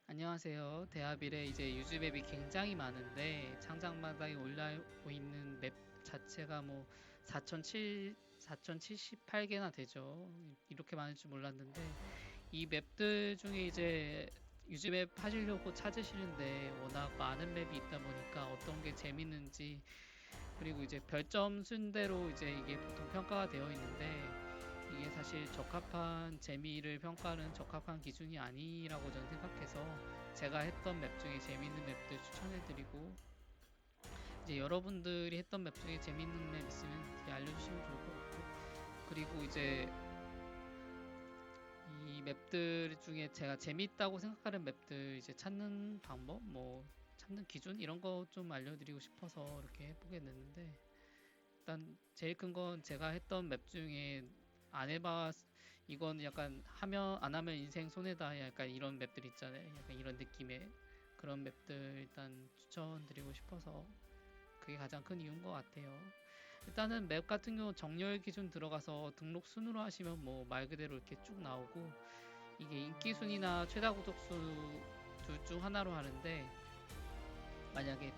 안녕하세요. 대하빌에 이제 유즈맵이 굉장히 많은데 창작마당에 올라오고 있는 맵 자체가 뭐 4078개나 되죠. 이렇게 많을 줄 몰랐는데 이 맵들 중에 이제 유즈맵 하시려고 찾으시는데 워낙 많은 맵이 있다 보니까 어떤 게 재밌는지, 그리고 이제 별점 순대로 이제 이게 보통 평가가 되어 있는데 이게 사실 적합한 재미를 평가하는 적합한 기준이 아니라고 저는 생각해서 제가 했던 맵 중에 재밌는 맵들 추천해드리고, 이제 여러분들이 했던 맵 중에 재밌는 맵 있으면 이제 알려주시면 좋을 것 같고, 그리고 이제 이 맵들 중에 제가 재밌다고 생각하는 맵들 이제 찾는 방법, 뭐 찾는 기준 이런 거 좀 알려드리고 싶어서 이렇게 해보게 됐는데, 일단 제일 큰 건 제가 했던 맵 중에 안 해봐, 이건 약간 하면 안 하면 인생 손해다, 약간 이런 맵들 있잖아요. 약간 이런 느낌의 그런 맵들 일단 추천드리고 싶어서 그게 가장 큰 이유인 것 같아요. 일단은 맵 같은 경우 정렬 기준 들어가서 등록 순으로 하시면 뭐 말 그대로 이렇게 쭉 나오고, 이게 인기 순이나 최다 구독수 둘 중 하나로 하는데, 만약에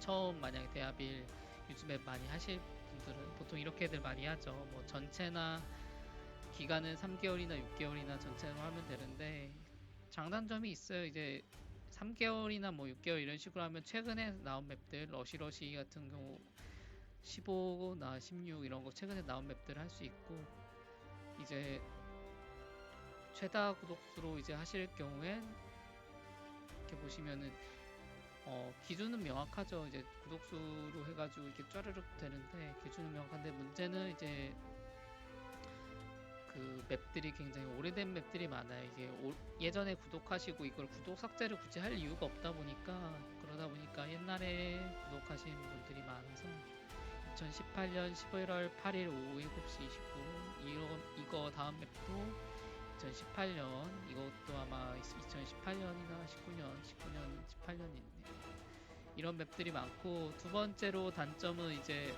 대하빌 유즈맵 많이 하실 분들은 보통 이렇게들 많이 하죠. 뭐 전체나 기간은 3개월이나 6개월이나 전체로 하면 되는데, 장단점이 있어요. 이제 3개월이나 뭐 6개월 이런 식으로 하면 최근에 나온 맵들, 러시러시 같은 경우 15나 16 이런 거 최근에 나온 맵들 할 수 있고, 이제 최다 구독수로 이제 하실 경우엔 이렇게 보시면은 기준은 명확하죠. 이제 구독수로 해가지고 이렇게 쫘르륵 되는데 기준은 명확한데, 문제는 이제 그 맵들이 굉장히 오래된 맵들이 많아요. 이게 예전에 구독하시고 이걸 구독 삭제를 굳이 할 이유가 없다 보니까, 그러다 보니까 옛날에 구독하신 분들이 많아서 2018년 11월 8일 오후 7시 29분 이거 다음 맵도 2018년, 이것도 아마 2018년이나 19년 18년이네요. 이런 맵들이 많고, 두 번째로 단점은 이제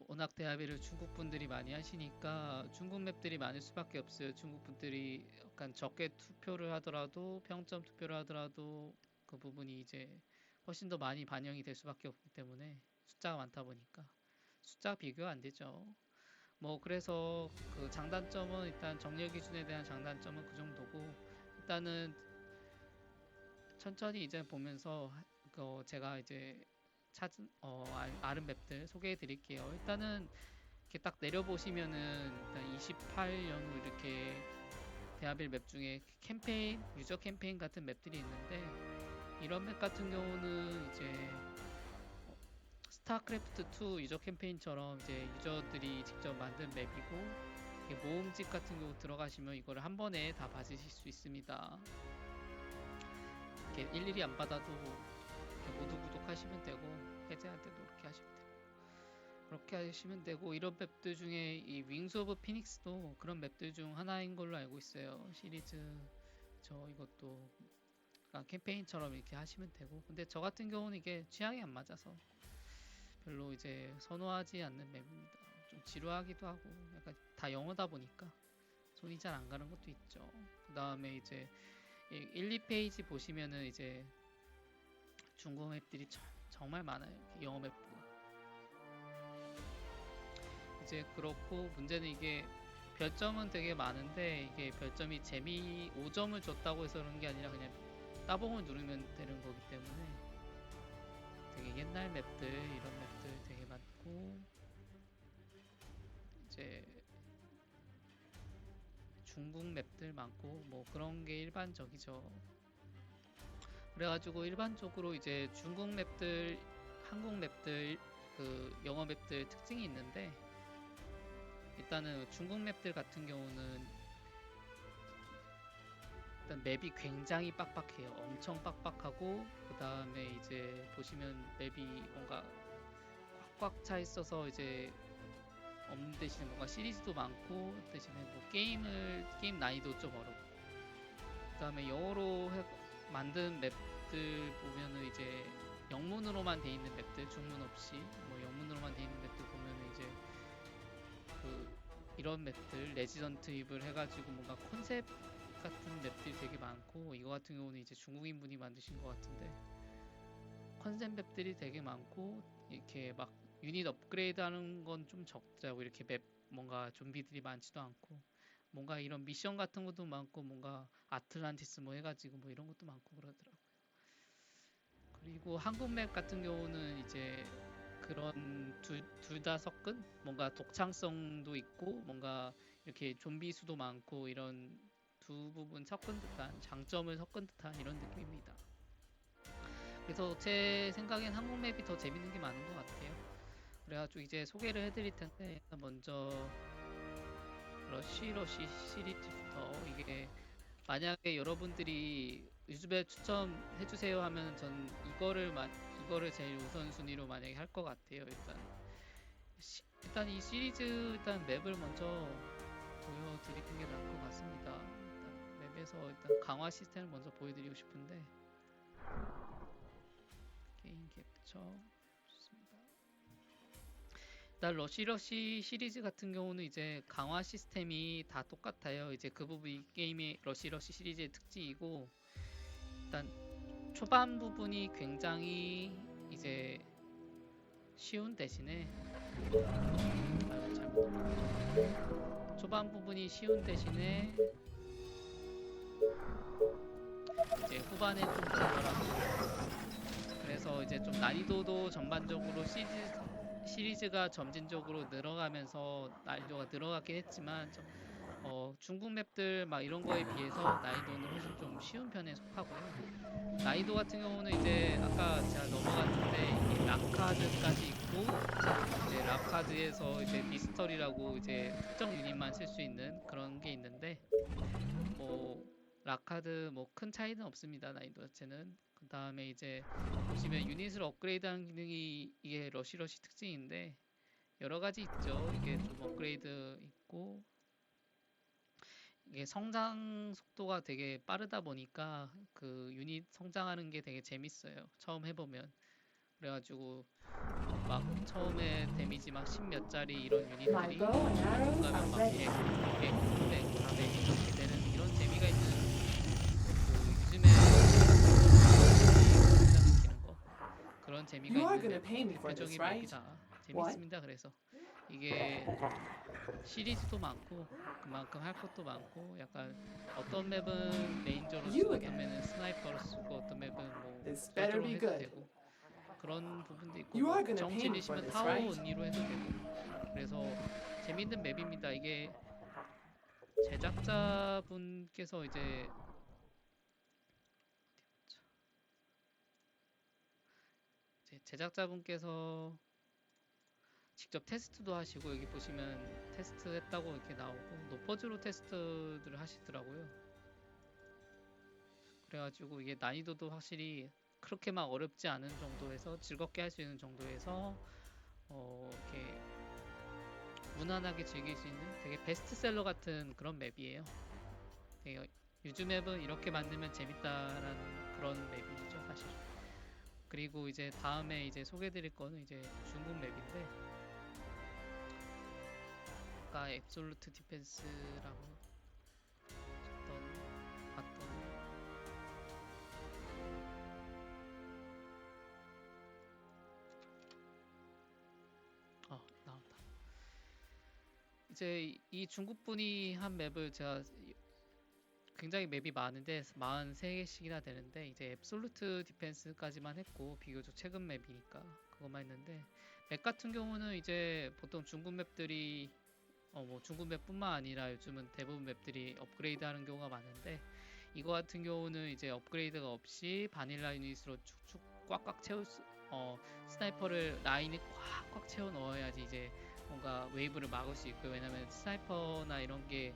워낙 대하비를 중국 분들이 많이 하시니까 중국 맵들이 많을 수밖에 없어요. 중국 분들이 약간 적게 투표를 하더라도, 평점 투표를 하더라도 그 부분이 이제 훨씬 더 많이 반영이 될 수밖에 없기 때문에, 숫자가 많다 보니까 숫자 비교 안 되죠. 뭐 그래서 그 장단점은, 일단 정렬 기준에 대한 장단점은 그 정도고, 일단은 천천히 이제 보면서 그 제가 이제 찾은 아는 맵들 소개해 드릴게요. 일단은 이렇게 딱 내려보시면은 일단 28년후 이렇게 대하빌 맵 중에 캠페인, 유저 캠페인 같은 맵들이 있는데, 이런 맵 같은 경우는 이제 스타크래프트 2 유저 캠페인처럼 이제 유저들이 직접 만든 맵이고, 모음집 같은 경우 들어가시면 이거를 한 번에 다 받으실 수 있습니다. 이렇게 일일이 안 받아도 이렇게 모두 구독하시면 되고, 해제할 때도 이렇게 하시면 되고, 그렇게 하시면 되고, 이런 맵들 중에 이 윙스 오브 피닉스도 그런 맵들 중 하나인 걸로 알고 있어요. 시리즈 이것도 캠페인처럼 이렇게 하시면 되고, 근데 저 같은 경우는 이게 취향이 안 맞아서 별로 이제 선호하지 않는 맵입니다. 좀 지루하기도 하고, 약간 다 영어다 보니까 손이 잘 안 가는 것도 있죠. 그 다음에 이제 1, 2페이지 보시면은 이제 중국 맵들이 정말 많아요. 영어 맵보다. 이제 그렇고, 문제는 이게 별점은 되게 많은데, 이게 별점이 재미 5점을 줬다고 해서 그런 게 아니라 그냥 따봉을 누르면 되는 거기 때문에, 되게 옛날 맵들, 이런 맵들 되게 많고, 이제 중국 맵들 많고, 뭐 그런 게 일반적이죠. 그래가지고 일반적으로 이제 중국 맵들, 한국 맵들, 그 영어 맵들 특징이 있는데, 일단은 중국 맵들 같은 경우는 일단 맵이 굉장히 빡빡해요. 엄청 빡빡하고, 그 다음에 이제 보시면 맵이 뭔가 꽉꽉 차 있어서 이제 없는 대신에 뭔가 시리즈도 많고, 대신에 뭐 게임 난이도 좀 어렵고, 그 다음에 영어로 만든 맵들 보면은 이제 영문으로만 돼 있는 맵들, 중문 없이 뭐 영문으로만 돼 있는 맵들 보면은 이제 그 이런 맵들 레지던트 이블 해가지고 뭔가 컨셉 같은 맵들이 되게 많고, 이거 같은 경우는 이제 중국인 분이 만드신 것 같은데, 컨셉 맵들이 되게 많고, 이렇게 막 유닛 업그레이드 하는 건 좀 적자고, 이렇게 맵 뭔가 좀비들이 많지도 않고, 뭔가 이런 미션 같은 것도 많고, 뭔가 아틀란티스 뭐 해가지고 뭐 이런 것도 많고 그러더라고요. 그리고 한국 맵 같은 경우는 이제 그런 둘 다 섞은 뭔가 독창성도 있고 뭔가 이렇게 좀비 수도 많고 이런 두 부분 섞은 듯한 장점을 섞은 듯한 이런 느낌입니다. 그래서 제 생각엔 한국 맵이 더 재밌는 게 많은 것 같아요. 그래가지고 이제 소개를 해드릴 텐데 먼저 러쉬 시리즈부터 이게 만약에 여러분들이 유즈맵 추천해주세요 하면 전 이거를 제일 우선순위로 만약에 할 것 같아요. 일단 이 시리즈 일단 맵을 먼저 보여드리는 게 나을 것 같습니다. 일단 맵에서 일단 강화 시스템을 먼저 보여드리고 싶은데 게임 캡처 좋습니다. 일단 러쉬 시리즈 같은 경우는 이제 강화 시스템이 다 똑같아요. 이제 그 부분이 게임의 러쉬 시리즈의 특징이고 일단 초반 부분이 굉장히 이제 쉬운 대신에 잘못 눌렀죠. 초반 부분이 쉬운 대신에 이제 후반에 좀 덜더라고요. 그래서 이제 좀 난이도도 전반적으로 시리즈가 점진적으로 늘어가면서 난이도가 늘어가긴 했지만 중국 맵들 막 이런 거에 비해서 난이도는 훨씬 좀 쉬운 편에 속하고요. 난이도 같은 경우는 이제 아까 제가 넘어갔는데 이게 락카드까지 있고 이제 락카드에서 이제 미스터리라고 이제 특정 유닛만 쓸 수 있는 그런 게 있는데 뭐 락카드 뭐 큰 차이는 없습니다. 난이도 자체는. 그 다음에 이제 보시면 유닛을 업그레이드하는 기능이 이게 러쉬 특징인데 여러 가지 있죠. 이게 좀 업그레이드 있고 이게 성장 속도가 되게 빠르다 보니까 그 유닛 성장하는 게 되게 재밌어요. 처음 해보면. 그래가지고 막 처음에 데미지 막 10 몇 짜리 이런 유닛들이 나중 가면 막 100, 200, 300, 400 이렇게 되는 이런 재미가 있는 그 요즘에 성장시키는 거 그런 재미가 있는 맵 대표적인 맵이다. 재밌습니다. 그래서 이게 시리즈도 많고 그만큼 할 것도 많고 약간 어떤 맵은 레인저로 쓰고 어떤 맵은 스나이퍼로 쓰고 어떤 맵은 뭐 저절로 해도 되고 그런 부분도 있고 뭐 정질이시면 타워 언니로 해도 되고 그래서 재밌는 맵입니다. 이게 제작자분께서 제작자분께서 직접 테스트도 하시고 여기 보시면 테스트 했다고 이렇게 나오고 노퍼즈로 테스트를 하시더라고요. 그래가지고 이게 난이도도 확실히 그렇게 막 어렵지 않은 정도에서 즐겁게 할 수 있는 정도에서 이렇게 무난하게 즐길 수 있는 되게 베스트셀러 같은 그런 맵이에요. 되게 유즈 맵은 이렇게 만들면 재밌다라는 그런 맵이죠 사실. 그리고 이제 다음에 이제 소개드릴 거는 이제 중국 맵인데 아까 앱솔루트 디펜스라고 봤던 나온다. 이제 이 중국 분이 한 맵을 제가 굉장히 맵이 많은데 43개씩이나 되는데 이제 앱솔루트 디펜스까지만 했고 비교적 최근 맵이니까 그것만 했는데 맵 같은 경우는 이제 보통 중국 맵들이 뭐 중국 맵뿐만 아니라 요즘은 대부분 맵들이 업그레이드 하는 경우가 많은데 이거 같은 경우는 이제 업그레이드가 없이 바닐라 유닛으로 축축 꽉꽉 채울 스나이퍼를 라인에 꽉꽉 채워 넣어야지 이제 뭔가 웨이브를 막을 수 있고 왜냐면 스나이퍼나 이런 게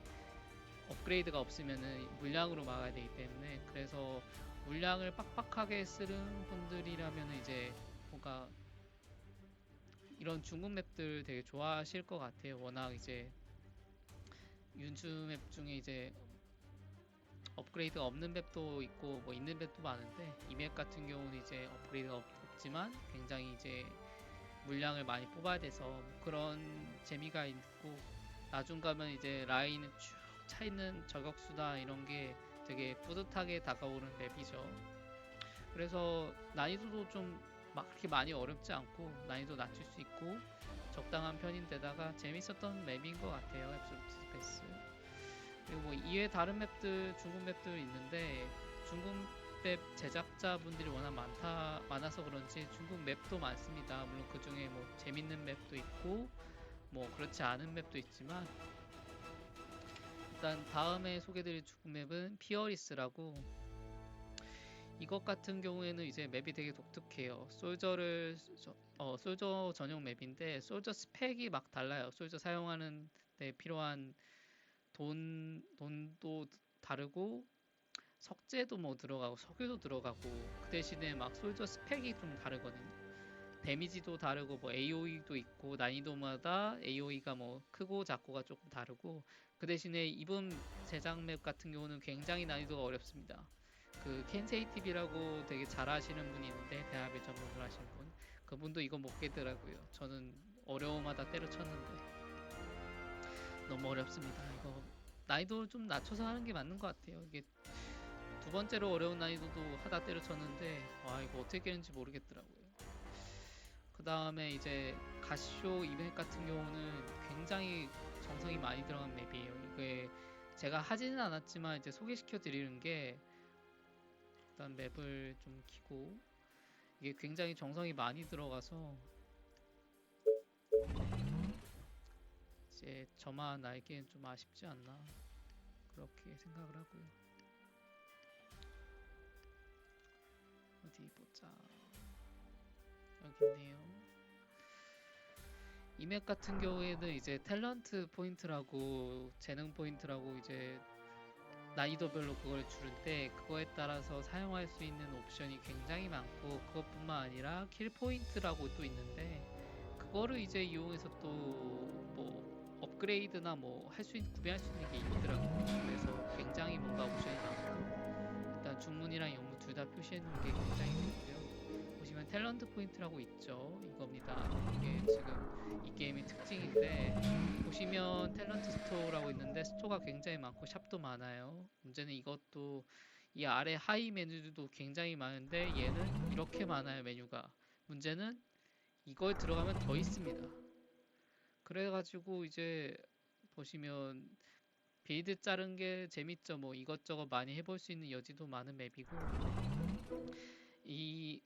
업그레이드가 없으면은 물량으로 막아야 되기 때문에 그래서 물량을 빡빡하게 쓰는 분들이라면 이제 뭔가 이런 중국 맵들 되게 좋아하실 것 같아요. 워낙 이제 윤주 맵 중에 이제 업그레이드가 없는 맵도 있고 뭐 있는 맵도 많은데 이 맵 같은 경우는 이제 업그레이드가 없지만 굉장히 이제 물량을 많이 뽑아야 돼서 그런 재미가 있고 나중 가면 이제 라인을 쭉 차 있는 저격수다 이런 게 되게 뿌듯하게 다가오는 맵이죠. 그래서 난이도도 좀 막 그렇게 많이 어렵지 않고 난이도 낮출 수 있고 적당한 편인데다가 재밌었던 맵인 것 같아요. 앱솔루트 패스. 그리고 뭐 이외 다른 맵들, 중국 맵들 있는데 중국 맵 제작자분들이 워낙 많아서 그런지 중국 맵도 많습니다. 물론 그 중에 뭐 재밌는 맵도 있고 뭐 그렇지 않은 맵도 있지만 일단 다음에 소개드릴 중국 맵은 피어리스라고, 이것 같은 경우에는 이제 맵이 되게 독특해요. 솔저 전용 맵인데 솔저 스펙이 막 달라요. 솔저 사용하는 데 필요한 돈도 다르고 석재도 뭐 들어가고 석유도 들어가고 그 대신에 막 솔저 스펙이 좀 다르거든요. 데미지도 다르고 뭐 AOE도 있고 난이도마다 AOE가 뭐 크고 작고가 조금 다르고 그 대신에 이번 제작 맵 같은 경우는 굉장히 난이도가 어렵습니다. 그 켄세이 TV라고 되게 잘하시는 분이 있는데 대합을 전문으로 하시는 분, 그분도 이거 못 깨더라고요. 저는 어려움마다 때려쳤는데 너무 어렵습니다. 이거 난이도 좀 낮춰서 하는 게 맞는 것 같아요. 이게 두 번째로 어려운 난이도도 하다 때려쳤는데 와 이거 어떻게 깨는지 모르겠더라고요. 그 다음에 이제 가시쇼 이벤트 같은 경우는 굉장히 정성이 많이 들어간 맵이에요. 이게 제가 하지는 않았지만 이제 소개시켜 드리는 게, 일단 맵을 좀 키고, 이게 굉장히 정성이 많이 들어가서 이제 저만 알기엔 좀 아쉽지 않나 그렇게 생각을 하고요. 어디 보자. 여기 있네요. 이 맵 같은 경우에는 이제 탤런트 포인트라고, 재능 포인트라고 이제 난이도별로 그걸 주는데 그거에 따라서 사용할 수 있는 옵션이 굉장히 많고, 그것뿐만 아니라 킬 포인트라고 또 있는데 그거를 이제 이용해서 또 뭐 업그레이드나 뭐 할 수 있는, 구매할 수 있는 게 있더라고요. 그래서 굉장히 뭔가 옵션이 많고, 일단 중문이랑 영문 둘 다 표시해 놓은 게 굉장히 좋고요. 보시면 탤런트 포인트라고 있죠. 이겁니다. 이게 지금 이 게임의 특징인데, 보시면 탤런트 스토어라고 있는데 스토어가 굉장히 많고 샵도 많아요. 문제는 이것도 이 아래 하이 메뉴도 굉장히 많은데 얘는 이렇게 많아요, 메뉴가. 문제는 이걸 들어가면 더 있습니다. 그래가지고 이제 보시면 빌드 자른 게 재밌죠. 뭐 이것저것 많이 해볼 수 있는 여지도 많은 맵이고, 이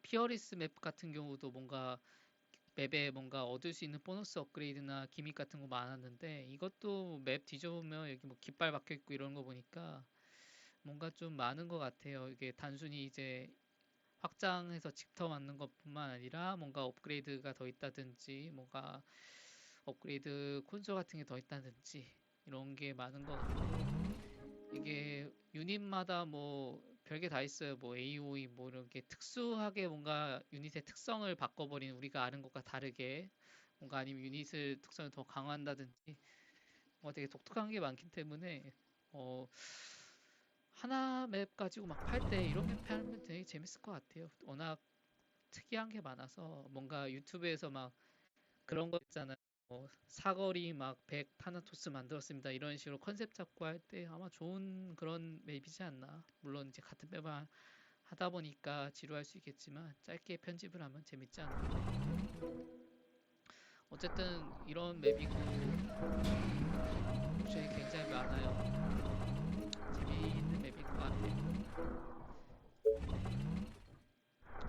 피어리스 맵 같은 경우도 뭔가 맵에 뭔가 얻을 수 있는 보너스 업그레이드나 기믹 같은 거 많았는데 이것도 맵 뒤져보면 여기 뭐 깃발 박혀 있고 이런 거 보니까 뭔가 좀 많은 것 같아요. 이게 단순히 이제 확장해서 집터 맞는 것뿐만 아니라 뭔가 업그레이드가 더 있다든지 뭔가 업그레이드 콘솔 같은 게 더 있다든지 이런 게 많은 것 같고, 이게 유닛마다 뭐 별게 다 있어요. 뭐 AOE 뭐 이렇게 특수하게 뭔가 유닛의 특성을 바꿔버리는, 우리가 아는 것과 다르게 뭔가, 아니면 유닛을 특성을 더 강화한다든지 뭐 되게 독특한 게 많기 때문에 어 하나 맵 가지고 막 팔 때 이런 맵 하면 되게 재밌을 것 같아요. 워낙 특이한 게 많아서 뭔가 유튜브에서 막 그런 거 있잖아요. 뭐 사거리 막 100 타나토스 만들었습니다. 이런 식으로 컨셉 잡고 할 때 아마 좋은 그런 맵이지 않나. 물론 이제 같은 맵을 하다 보니까 지루할 수 있겠지만 짧게 편집을 하면 재밌지 않나. 어쨌든 이런 맵이고 옵션이 굉장히 많아요. 재미있는 맵일 것 같아요.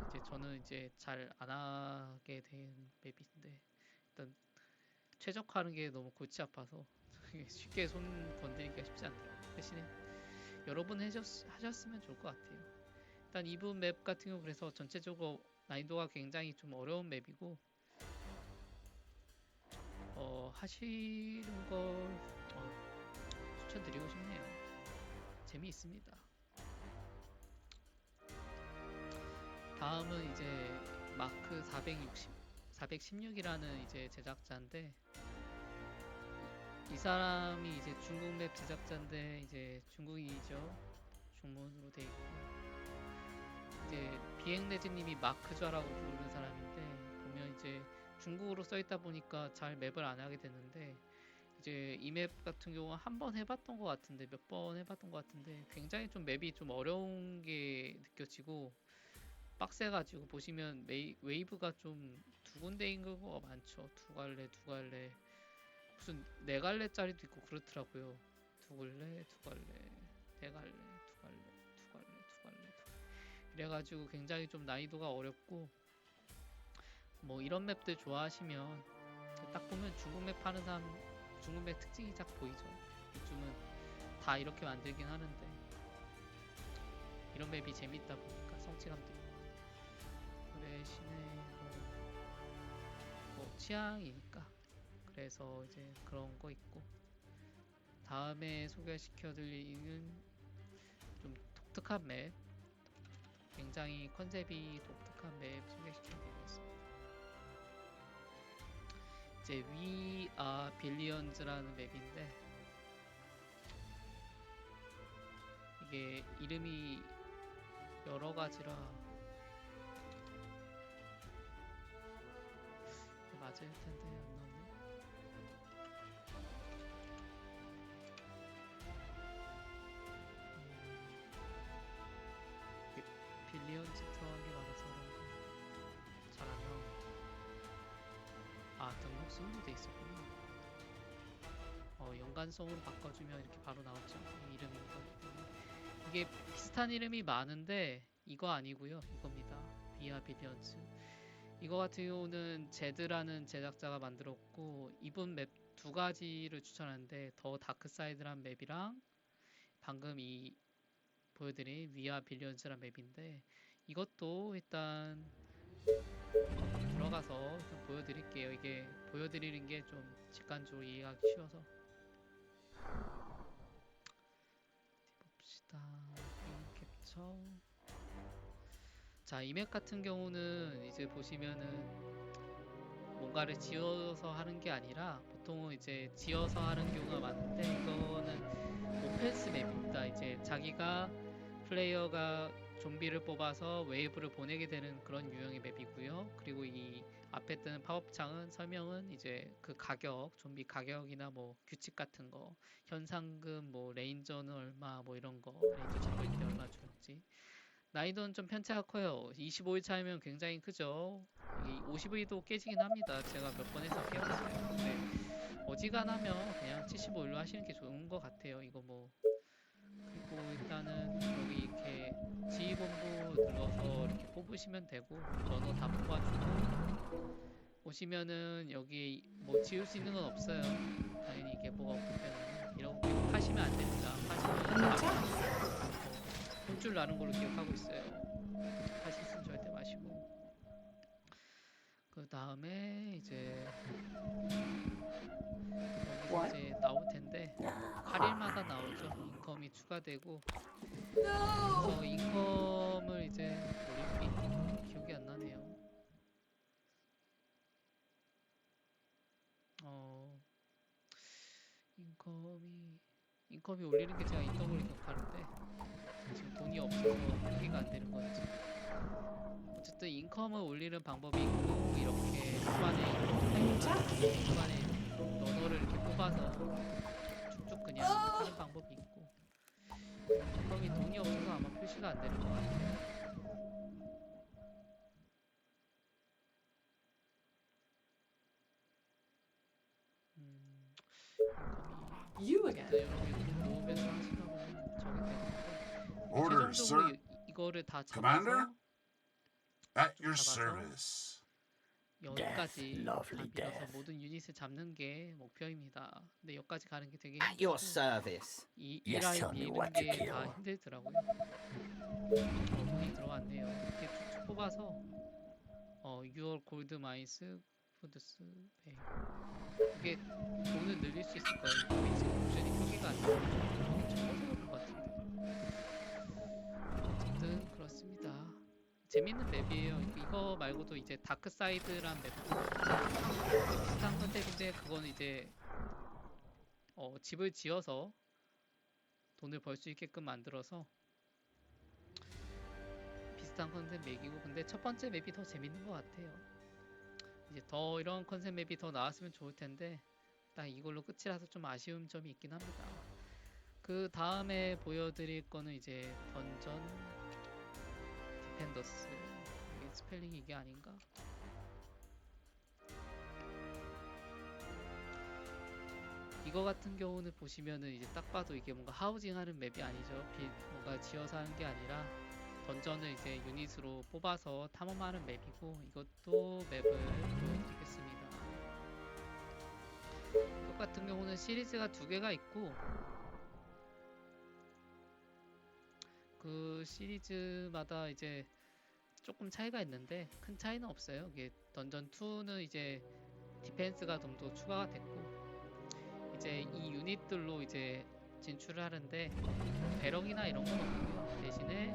이제 저는 이제 잘 안 하게 된 맵인데 일단 최적화하는 게 너무 골치 아파서 쉽게 손 건드리기가 쉽지 않더라고요. 대신에 여러 번 하셨으면 좋을 것 같아요. 일단 이분 맵 같은 경우 그래서 전체적으로 난이도가 굉장히 좀 어려운 맵이고 하시는 걸 추천드리고 싶네요. 재미있습니다. 다음은 이제 마크 416이라는 이제 제작자인데, 이 사람이 이제 중국 맵 제작자인데 이제 중국인이죠. 중문으로 돼 있고, 이제 비행레즈님이 마크좌라고 부르는 사람인데, 보면 이제 중국어로 써 있다 보니까 잘 맵을 안 하게 되는데 이제 이 맵 같은 경우는 한 번 해봤던 것 같은데 몇 번 해봤던 것 같은데 굉장히 좀 맵이 좀 어려운 게 느껴지고 빡세가지고 보시면 웨이브가 좀 두 군데인 경우가 많죠. 두 갈래 두 갈래 무슨 네 갈래짜리도 있고 그렇더라고요. 두 갈래 두 갈래 네 갈래 두 갈래 두 갈래 두 갈래 이래가지고 굉장히 좀 난이도가 어렵고 뭐 이런 맵들 좋아하시면 딱 보면 중국 맵 하는 사람 중국 맵 특징이 딱 보이죠. 요즘은 다 이렇게 만들긴 하는데 이런 맵이 재밌다 보니까 성취감도 있고 그 대신에 뭐 취향이니까 그래서 이제 그런 거 있고 다음에 소개시켜드리는 좀 독특한 맵 굉장히 컨셉이 독특한 맵 소개시켜드리겠습니다. 이제 We Are Billions라는 맵인데 이게 이름이 여러 가지라 맞을 텐데 안 나오네. 빌리언즈 들어간 게 많아서 그런가 잘 안 나오네. 아 등록 승인이 돼 있었구나. 연관성으로 바꿔주면 이렇게 바로 나오죠. 이 이름인 거기 때문에 이게 비슷한 이름이 많은데 이거 아니고요. 이겁니다. 비아 빌리언즈. 이거 같은 경우는 제드라는 제작자가 만들었고 이번 맵 두 가지를 추천하는데 더 다크사이드란 맵이랑 방금 이 보여드린 위아 빌리언즈란 맵인데 이것도 일단 들어가서 일단 보여드릴게요. 이게 보여드리는 게 좀 직관적으로 이해하기 쉬워서 봅시다. 캡처. 자, 이 맵 같은 경우는 이제 보시면은 뭔가를 지어서 하는 게 아니라 보통은 이제 지어서 하는 경우가 많은데 이거는 오펜스 맵입니다. 이제 자기가 플레이어가 좀비를 뽑아서 웨이브를 보내게 되는 그런 유형의 맵이고요. 그리고 이 앞에 뜨는 팝업창은 설명은 이제 그 가격, 좀비 가격이나 뭐 규칙 같은 거, 현상금, 뭐 레인저는 얼마, 뭐 이런 거, 레인저 잡을 때 얼마 줄지. 난이도는 좀 편차가 커요. 25일 차이면 굉장히 크죠. 이 50일도 깨지긴 합니다. 제가 몇 번 해서 깨봤어요. 근데 어지간하면 그냥 75일로 하시는 게 좋은 것 같아요. 이거 뭐 그리고 일단은 여기 이렇게 지휘본부 눌러서 이렇게 뽑으시면 되고 번호 다 뽑아주고 오시면은 여기 뭐 지울 수 있는 건 없어요. 당연히 이게 뭐가 없기 때문에 이렇게 파시면 안 됩니다. 파시면 혼줄 나는 걸로 기억하고 있어요. 파실 순 절대 마시고 그 다음에 이제 여기서 이제 나올 텐데 8일마다 나오죠. 인컴이 추가되고 그래서 인컴을 이제 올릴 기억이 안 나네요. 인컴이 올리는 게 제가 있던 걸로 기억하는데 지금 돈이 없어서 표기가 안 되는 건지 어쨌든 인컴을 올리는 방법이 있고 이렇게 초반에 러너를 이렇게 뽑아서 쭉쭉 그냥 하는 방법이 있고 인컴이 돈이 없어서 아마 표시가 안 되는 것 같아요. 인컴이 여러분 모으면서 하시다 보면 저게 되는데 최종적으로 이거를 다 잡아서 At your 잡아서 service. 여기까지 다 밀어서 모든 유닛을 잡는 게 목표입니다. 근데 여기까지 가는 게 되게 At your 힘들고 service. 이 Yes, 라인 tell me 미는 what to 게 kill. 다 힘들더라고요. 돈이 들어왔네요. 이렇게 쭉쭉 뽑아서 Your Gold Mines Foods Pay 이게 돈을 늘릴 수 있을 거예요. 이게 지금 옵션이 표기가 안 되고 돈이 적어서 그런 것 같은데 어쨌든 그렇습니다. 재밌는 맵이에요. 이거 말고도 이제 다크사이드란 맵도 비슷한 컨셉인데 그거는 이제 집을 지어서 돈을 벌 수 있게끔 만들어서 비슷한 컨셉 맵이고 근데 첫 번째 맵이 더 재밌는 것 같아요. 이제 더 이런 컨셉 맵이 더 나왔으면 좋을 텐데 딱 이걸로 끝이라서 좀 아쉬운 점이 있긴 합니다. 그 다음에 보여드릴 거는 이제 던전 디펜더스. 이게 스펠링이 이게 아닌가? 이거 같은 경우는 보시면은 이제 딱 봐도 이게 뭔가 하우징 하는 맵이 아니죠. 뭔가 지어서 하는 게 아니라 던전을 이제 유닛으로 뽑아서 탐험하는 맵이고, 이것도 맵을 보여드리겠습니다. 이것 같은 경우는 시리즈가 두 개가 있고, 그 시리즈마다 이제 조금 차이가 있는데 큰 차이는 없어요. 이게 던전 2는 이제 디펜스가 좀 더 추가가 됐고, 이제 이 유닛들로 이제 진출을 하는데 배럭이나 이런 건 없고요. 대신에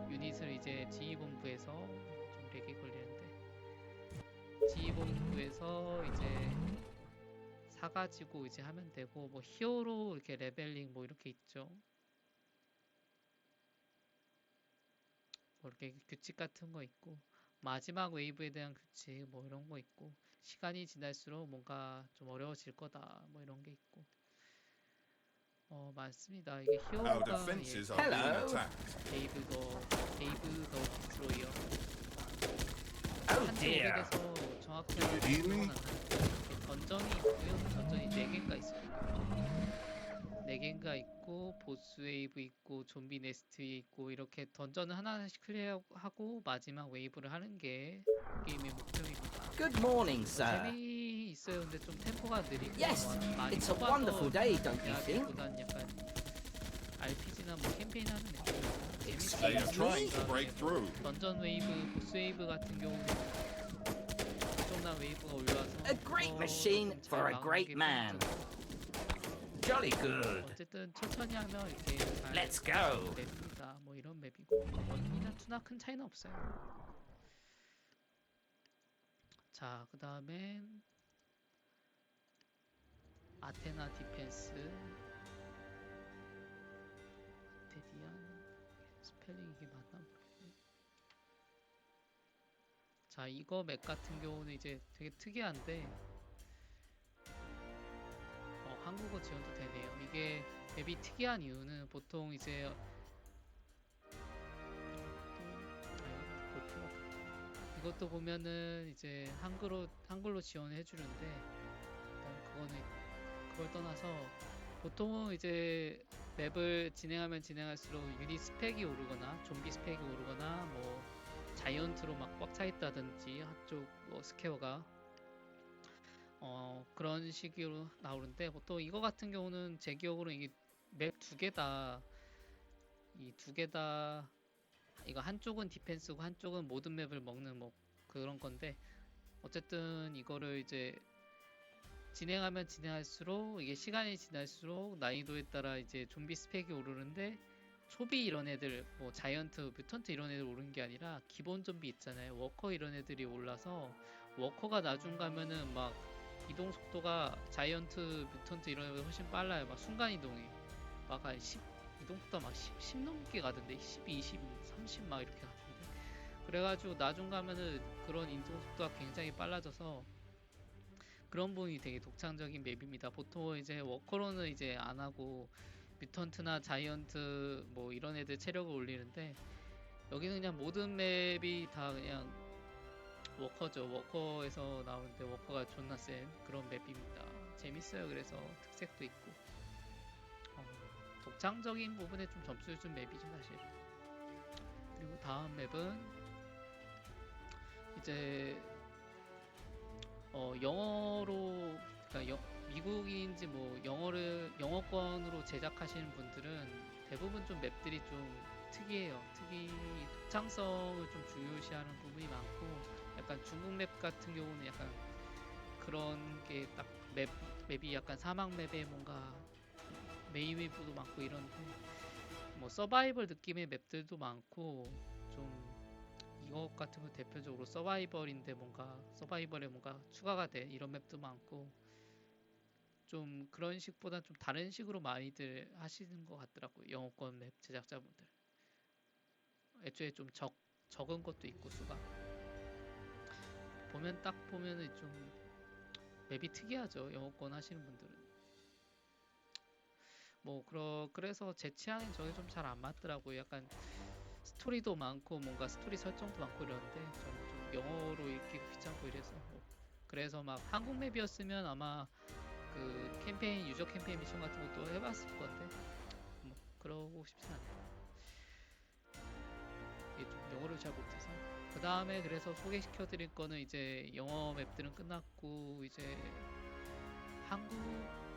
유닛을 이제 지휘본부에서 좀 렉이 걸리는데, 지휘본부에서 이제 사가지고 이제 하면 되고, 뭐 히어로 이렇게 레벨링 뭐 이렇게 있죠. 뭐 이렇게 규칙 같은 거 있고, 마지막 웨이브에 대한 규칙 뭐 이런 거 있고, 시간이 지날수록 뭔가 좀 어려워질 거다 뭐 이런 게 있고, 많습니다. 이게 Our 히어로가 defenses are being Hello. attacked. 데이브 더 디스트로이어. Oh 한쪽 dear. 웹에서 정확히 Did you hear me? 던전이 있고요. 던전이 4개인가 있습니다. 4개인가 있고, 보스 웨이브 있고, 좀비 네스트 있고, 이렇게 던전을 하나씩 클리어하고 마지막 웨이브를 하는 게 게임의 목표입니다. Good morning, sir. 재미있어요. 근데 좀 템포가 느리고 Yes, 많이 it's a 뽑아서 wonderful day, don't you think? 보단 약간 RPG나 뭐 캠페인 하는 느낌. They Excuse are trying to me? break through. 던전 웨이브, 보스 웨이브 같은 경우는 엄청난 웨이브가 올라와서 A great machine for a great man. Jolly good. 어쨌든 천천히 하면 이렇게 잘 Let's go. 맵입니다. 뭐 이런 맵이고, 원이나 투나 큰 차이는 없어요. 자, 그 다음엔 아테나 디펜스. 아테디안 스펠링 이게 맞나 모르겠네. 자, 이거 맵 같은 경우는 이제 되게 특이한데 한국어 지원도 되네요. 이게 맵이 특이한 이유는 보통 이제 이것도 보면은 이제 한글로 지원을 해주는데, 일단 그걸 떠나서 보통은 이제 맵을 진행하면 진행할수록 유닛 스펙이 오르거나 좀비 스펙이 오르거나 뭐 자이언트로 막 꽉 차 있다든지 한쪽 뭐 스퀘어가 그런 식으로 나오는데, 보통 이거 같은 경우는 제 기억으로 이게 맵 두 개 다 이거 한쪽은 디펜스고 한쪽은 모든 맵을 먹는 뭐 그런 건데, 어쨌든 이거를 이제 진행하면 진행할수록 이게 시간이 지날수록 난이도에 따라 이제 좀비 스펙이 오르는데, 초비 이런 애들 뭐 자이언트, 뮤턴트 이런 애들 오르는 게 아니라 기본 좀비 있잖아요. 워커 이런 애들이 올라서, 워커가 나중 가면은 막 이동 속도가 자이언트, 뮤턴트 이런 애보다 훨씬 빨라요. 막 순간 이동이 막 한 10, 이동 속도가 막 10 넘게 가던데, 12, 20, 30 막 이렇게 가던데. 그래가지고 나중 가면은 그런 이동 속도가 굉장히 빨라져서 그런 부분이 되게 독창적인 맵입니다. 보통 이제 워커로는 이제 안 하고 뮤턴트나 자이언트 뭐 이런 애들 체력을 올리는데, 여기는 그냥 모든 맵이 다 그냥 워커죠. 워커에서 나오는데 워커가 존나 센 그런 맵입니다. 재밌어요. 그래서 특색도 있고 독창적인 부분에 좀 점수를 준 맵이죠 사실. 그리고 다음 맵은 이제 영어로, 그러니까 미국인지 뭐 영어권으로 제작하시는 분들은 대부분 좀 맵들이 좀 특이해요. 특히 독창성을 좀 중요시하는 부분이 많고, 약간 중국 맵 같은 경우는 약간 그런 게 딱 맵이 약간 사막 맵에 뭔가 메인 맵도 많고 이런데, 뭐 서바이벌 느낌의 맵들도 많고, 좀 이것 같은 거 대표적으로 서바이벌인데 뭔가 서바이벌에 뭔가 추가가 된 이런 맵도 많고, 좀 그런 식보다 좀 다른 식으로 많이들 하시는 것 같더라고요. 영어권 맵 제작자분들. 애초에 좀 적은 것도 있고 수가. 딱 보면은 좀 맵이 특이하죠. 영어권 하시는 분들은. 뭐 그래서 제 취향엔 저게 좀 잘 안 맞더라고요. 약간 스토리도 많고 뭔가 스토리 설정도 많고 이러는데 저는 좀 영어로 읽기가 귀찮고 이래서 그래서 막 한국 맵이었으면 아마 그 캠페인 유저 캠페인 미션 같은 것도 해봤을 건데 뭐 그러고 싶진 않네요. 이게 좀 영어를 잘 못해서. 그 다음에 그래서 소개시켜 드릴 거는 이제 영어 맵들은 끝났고 이제 한국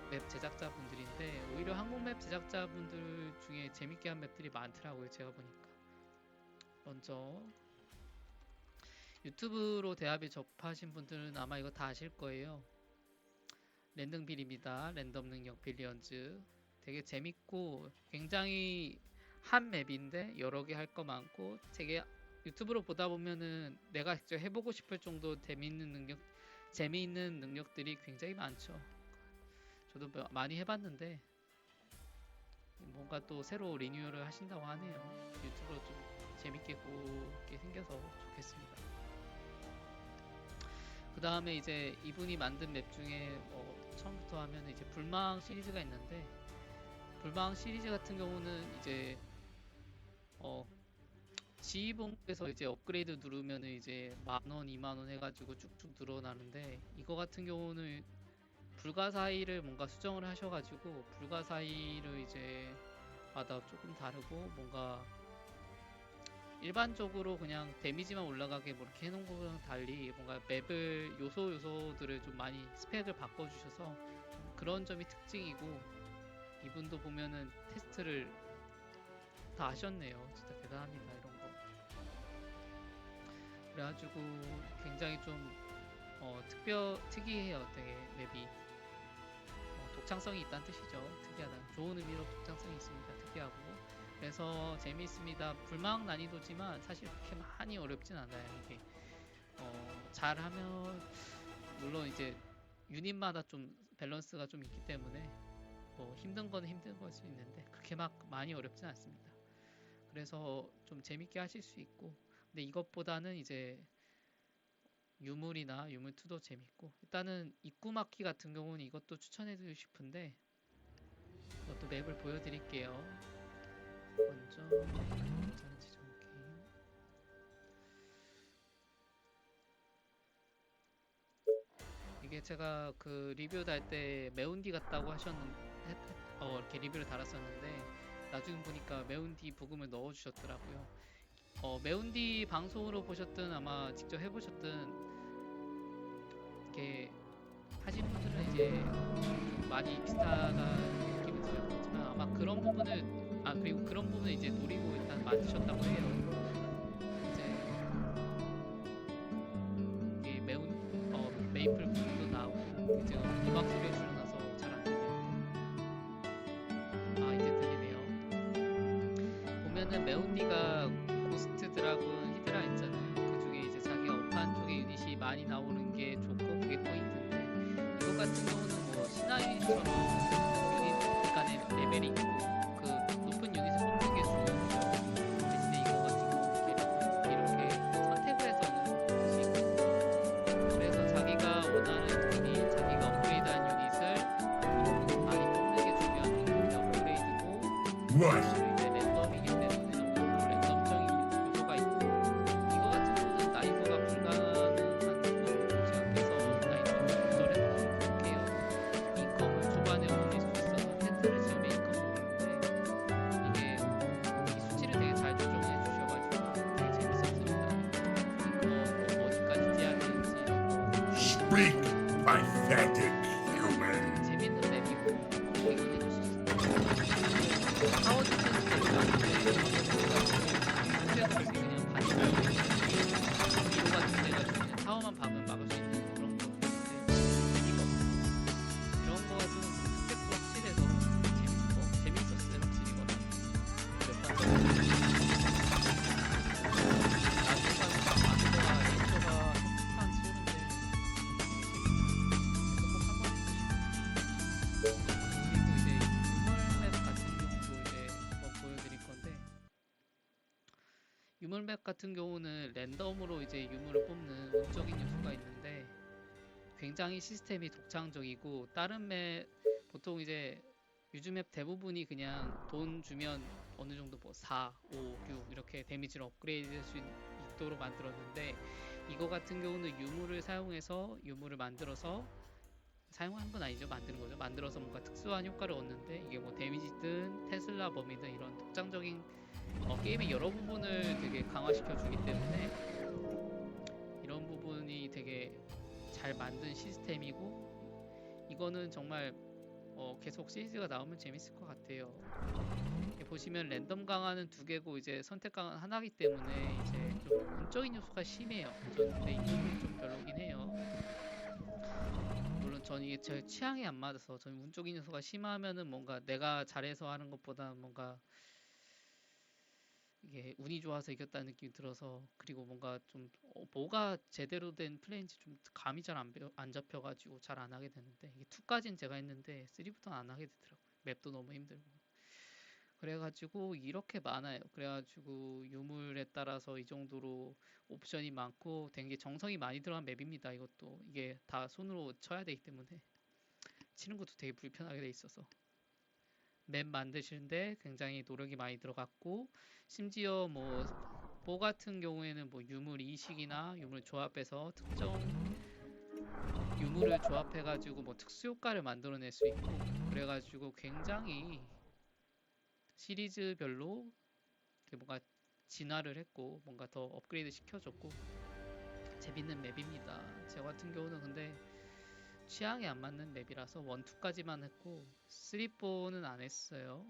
맵 제작자분들인데 오히려 한국 맵 제작자분들 중에 재밌게 한 맵들이 많더라고요. 제가 보니까. 먼저 유튜브로 대합에 접하신 분들은 아마 이거 다 아실 거예요. 랜덤 빌입니다. 랜덤 능력 빌리언즈. 되게 재밌고 굉장히 한 맵인데 여러 개 할 거 많고 되게 유튜브로 보다 보면은 내가 직접 해보고 싶을 정도 재미있는 능력들이 굉장히 많죠. 저도 많이 해봤는데 뭔가 또 새로 리뉴얼을 하신다고 하네요. 유튜브로 좀 재밌게 보게 생겨서 좋겠습니다. 그 다음에 이제 이분이 만든 맵 중에 처음부터 하면 이제 불망 시리즈가 있는데 불망 시리즈 같은 경우는 이제 지휘봉에서 이제 업그레이드 누르면은 이제 10,000원, 20,000원 해가지고 쭉쭉 늘어나는데 이거 같은 경우는 불가사의를 뭔가 수정을 하셔가지고 불가사의를 이제 마다 조금 다르고 뭔가 일반적으로 그냥 데미지만 올라가게 뭐 이렇게 해놓은 거랑 달리 뭔가 맵을 요소들을 좀 많이 스펙을 바꿔주셔서 좀 그런 점이 특징이고 이분도 보면은 테스트를 다 하셨네요. 진짜 대단합니다. 이런 거. 그래가지고 굉장히 좀 특이해요. 되게 맵이 독창성이 있다는 뜻이죠. 특이하다. 좋은 의미로 독창성이 있습니다. 특이하고. 그래서 재미있습니다. 불망 난이도지만 사실 그렇게 많이 어렵진 않아요. 이게 잘하면 물론 이제 유닛마다 좀 밸런스가 좀 있기 때문에 뭐 힘든 거는 힘든 걸 수 있는데 그렇게 막 많이 어렵진 않습니다. 그래서 좀 재밌게 하실 수 있고 근데 이것보다는 이제 유물이나 유물2도 재밌고 일단은 입구 막기 같은 경우는 이것도 추천해드리고 싶은데 이것도 맵을 보여드릴게요. 먼저 괜찮은 지정 게임 이게 제가 그 리뷰 달 때 매운디 같다고 이렇게 리뷰를 달았었는데 나중에 보니까 매운디 부금을 넣어주셨더라고요. 매운디 방송으로 보셨든 아마 직접 해보셨든 이렇게 하신 분들은 이제 좀 많이 비슷하다는 느낌이 들었지만 아마 그런 부분을 그리고 그런 부분을 이제 노리고 일단 만드셨다고 해요. 이제 이게 메이플 부분도 나오고 이제 음악 소리가 줄여놔서 잘 안 들리는데 이제 들리네요. 보면은 매운디가 고스트 드라군 히드라 있잖아요. 그 중에 이제 자기가 업한 쪽에 유닛이 많이 나오는 게 좋고 그게 포인트인데 이거 같은 경우는 뭐 신화유닛처럼 유닛 간의 레벨이 있고 그 높은 유닛을 뽑는 게 중요하죠. 대신에 이거 같은 경우는 이렇게 선택을 해서 넣을 수 있고 그래서 자기가 원하는 유닛, 자기가 업그레이드한 유닛을 많이 뽑는 게 중요한 유닛의 업그레이드고 What? 이제 랜덤이기 때문에 너무 랜덤적인 요소가 있고 이거 같은 경우는 난이도가 불가능한 부분 제가 계속 난이도를 조절해서 그렇게 해요. 인컴을 초반에 올릴 수 있어서 텐트를 지으면 인컴을 오르는데 이게 이 수치를 되게 잘 조정해 주셔가지고 되게 재밌었습니다. 인컴 뭐 어디까지 뛰어야 되는지 이런 거 Speak, pathetic human. 재밌는 맵이고 보기만 해줄 수 있어요. 타워 디펜스 때문에 그냥 반대로 위로 같은 데가 그냥 타워만 박으면 막을 수 있는 그런 거 있는데 재미가 없고 이런 거가 좀 스펙도 확실해서 재밌었어요. 확실히 이거는 몇번 나중에 가면 만두가 네이처가 협판 쏘는데 꼭 한번 해보시고 그리고 이제 유물맵 같은 경우도 이제 한번 보여드릴 건데 유물맵 같은 경우는 랜덤으로 이제 유물을 뽑는 운적인 요소가 있는데 굉장히 시스템이 독창적이고 다른 맵 보통 이제 요즘 맵 대부분이 그냥 돈 주면 어느 정도 뭐 4, 5, 6 이렇게 데미지를 업그레이드 할 수 있도록 만들었는데 이거 같은 경우는 유물을 사용해서 유물을 만들어서 사용하는 건 아니죠. 만드는 거죠. 만들어서 뭔가 특수한 효과를 얻는데 이게 뭐 데미지든 테슬라 범위든 이런 독창적인 게임의 여러 부분을 되게 강화시켜 주기 때문에 이런 부분이 되게 잘 만든 시스템이고 이거는 정말 계속 시리즈가 나오면 재밌을 것 같아요. 보시면 랜덤 강화는 2개고 이제 선택 강화는 하나이기 때문에 이제 좀 운적인 요소가 심해요. 저는 근데 이 부분이 좀 별로긴 해요. 물론 전 이게 제 취향에 안 맞아서 저는 운적인 요소가 심하면은 뭔가 내가 잘해서 하는 것보다 뭔가 이게 운이 좋아서 이겼다는 느낌이 들어서 그리고 뭔가 좀 뭐가 제대로 된 플레이인지 좀 감이 잘 안 잡혀가지고 잘 안 하게 되는데 이게 2까지는 제가 했는데 3부터는 안 하게 되더라고요. 맵도 너무 힘들고 그래가지고 이렇게 많아요. 그래가지고 유물에 따라서 이 정도로 옵션이 많고 되게 정성이 많이 들어간 맵입니다. 이것도 이게 다 손으로 쳐야 되기 때문에 치는 것도 되게 불편하게 돼 있어서 맵 만드시는데 굉장히 노력이 많이 들어갔고 심지어 뭐 같은 경우에는 뭐 유물 이식이나 유물 조합해서 특정 유물을 조합해가지고 뭐 특수 효과를 만들어낼 수 있고 그래가지고 굉장히 시리즈별로 이렇게 뭔가 진화를 했고 뭔가 더 업그레이드 시켜줬고 재밌는 맵입니다. 저 같은 경우는 근데 취향에 안 맞는 맵이라서 1, 2까지만 했고 3, 4는 안 했어요.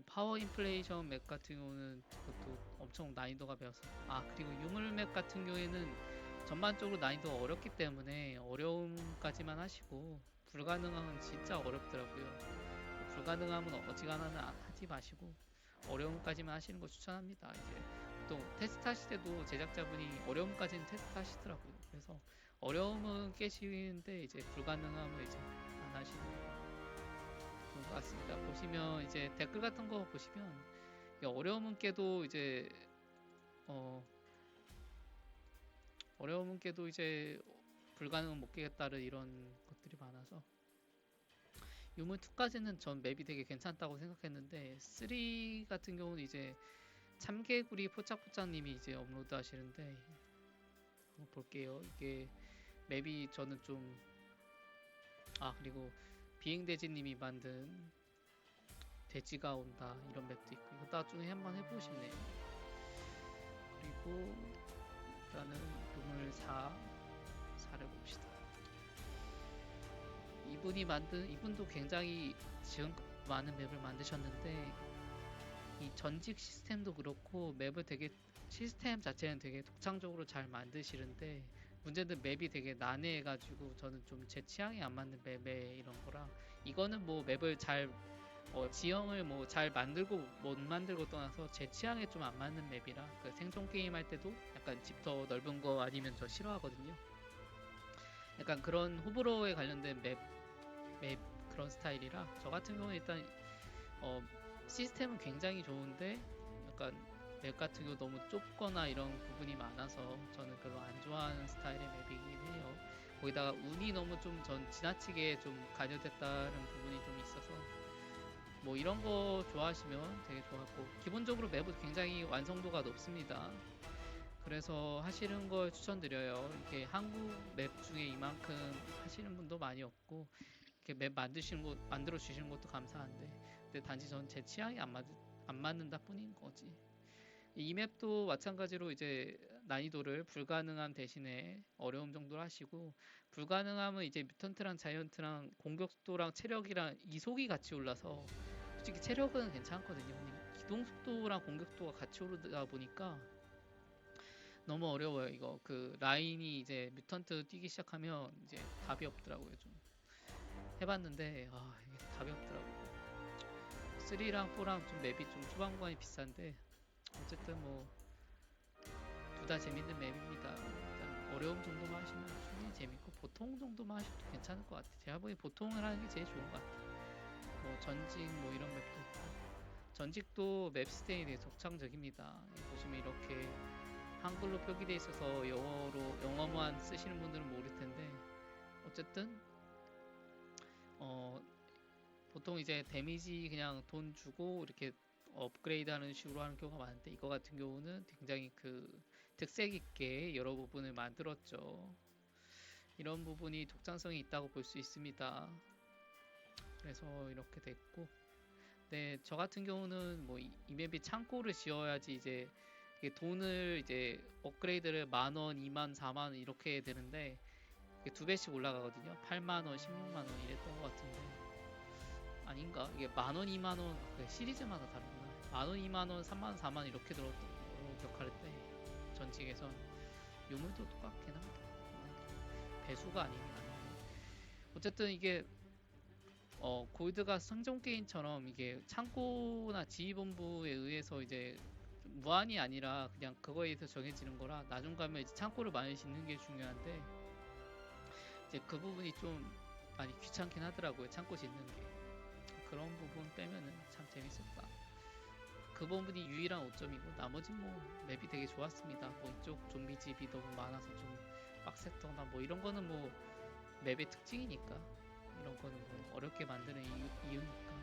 파워 인플레이션 맵 같은 경우는 그것도 엄청 난이도가 배워서 그리고 유물 맵 같은 경우에는 전반적으로 난이도가 어렵기 때문에 어려움까지만 하시고 불가능함은 진짜 어렵더라고요. 불가능함은 어지간하면 하지 마시고 어려움까지만 하시는 거 추천합니다. 이제 보통 테스트 하실 때도 제작자분이 어려움까지는 테스트 하시더라고요. 그래서 어려움은 깨시는데 이제 불가능함은 이제 안 하시는 그런 것 같습니다. 보시면 이제 댓글 같은 거 보시면 어려움은 깨도 이제 어려움은 깨도 이제 불가능은 못 깨겠다는 이런 것들이 많아서 유물 2까지는 전 맵이 되게 괜찮다고 생각했는데 3 같은 경우는 이제 참개구리 포착포착님이 이제 업로드 하시는데 한번 볼게요. 이게 맵이 저는 좀 그리고 비행돼지님이 만든 돼지가 온다 이런 맵도 있고 이거 나중에 한번 해보시네요. 그리고 일단은 유물 4를 봅시다. 이분도 굉장히 지금 많은 맵을 만드셨는데 이 전직 시스템도 그렇고 맵을 되게 시스템 자체는 되게 독창적으로 잘 만드시는데 문제는 맵이 되게 난해해가지고 저는 좀 제 취향에 안 맞는 맵에 이런 거라 이거는 뭐 맵을 잘 지형을 뭐 잘 만들고 못 만들고 떠나서 제 취향에 좀 안 맞는 맵이라 그 생존 게임 할 때도 약간 집 더 넓은 거 아니면 저 싫어하거든요. 약간 그런 호불호에 관련된 맵 그런 스타일이라 저 같은 경우는 일단 시스템은 굉장히 좋은데 약간 맵 같은 경우 너무 좁거나 이런 부분이 많아서 저는 별로 안 좋아하는 스타일의 맵이긴 해요. 거기다가 운이 너무 좀 전 지나치게 좀 관여됐다는 부분이 좀 있어서 뭐 이런 거 좋아하시면 되게 좋았고 기본적으로 맵은 굉장히 완성도가 높습니다. 그래서 하시는 걸 추천드려요. 이렇게 한국 맵 중에 이만큼 하시는 분도 많이 없고 이렇게 맵 만들어 주시는 것도 감사한데 근데 단지 전 제 취향이 안 맞는다 뿐인 거지. 이 맵도 마찬가지로 이제 난이도를 불가능함 대신에 어려움 정도로 하시고 불가능함은 이제 뮤턴트랑 자이언트랑 공격 속도랑 체력이랑 이속이 같이 올라서 솔직히 체력은 괜찮거든요. 근데 기동 속도랑 공격 속도가 같이 오르다 보니까 너무 어려워요. 이거 그 라인이 이제 뮤턴트 뛰기 시작하면 이제 답이 없더라고요. 좀 해봤는데 이게 답이 없더라고요. 3랑 4랑 좀 맵이 좀 초반 구간이 비싼데 어쨌든 뭐 둘 다 재밌는 맵입니다. 일단 어려움 정도만 하시면 충분히 재밌고 보통 정도만 하셔도 괜찮을 것 같아요. 제가 보기엔 보통을 하는 게 제일 좋은 것 같아요. 뭐 전직 뭐 이런 맵도 있고 전직도 맵 시스템이 되게 독창적입니다. 보시면 이렇게 한글로 표기되어 있어서 영어만 쓰시는 분들은 모를 텐데 어쨌든 보통 이제 데미지 그냥 돈 주고 이렇게 업그레이드 하는 식으로 하는 경우가 많은데, 이거 같은 경우는 굉장히 그 특색 있게 여러 부분을 만들었죠. 이런 부분이 독창성이 있다고 볼 수 있습니다. 그래서 이렇게 됐고, 네, 저 같은 경우는 뭐 이 맵이 창고를 지어야지 이제 이게 돈을 이제 업그레이드를 10,000원, 20,000, 40,000원 이렇게 되는데, 이게 두 배씩 올라가거든요. 80,000원, 160,000원 이랬던 것 같은데, 아닌가? 이게 10,000원, 20,000원 그 시리즈마다 다르구나. 10,000원, 20,000원, 30,000원, 40,000원 이렇게 들었던 걸로 기억하는데, 전직에선 유물도 똑같긴 합니다. 배수가 아니긴 하네요. 어쨌든 이게 골드가 상점 게임처럼 이게 창고나 지휘본부에 의해서 이제 무한이 아니라 그냥 그거에 의해서 정해지는 거라, 나중 가면 이제 창고를 많이 짓는 게 중요한데, 이제 그 부분이 좀 많이 귀찮긴 하더라고요. 창고 짓는 게. 그런 부분 빼면은 참 재밌었다. 그 부분이 유일한 오점이고, 나머진 뭐 맵이 되게 좋았습니다. 뭐 이쪽 좀비 집이 너무 많아서 좀 빡셌거나 뭐 이런 거는 뭐 맵의 특징이니까, 이런 거는 뭐 어렵게 만드는 이유니까.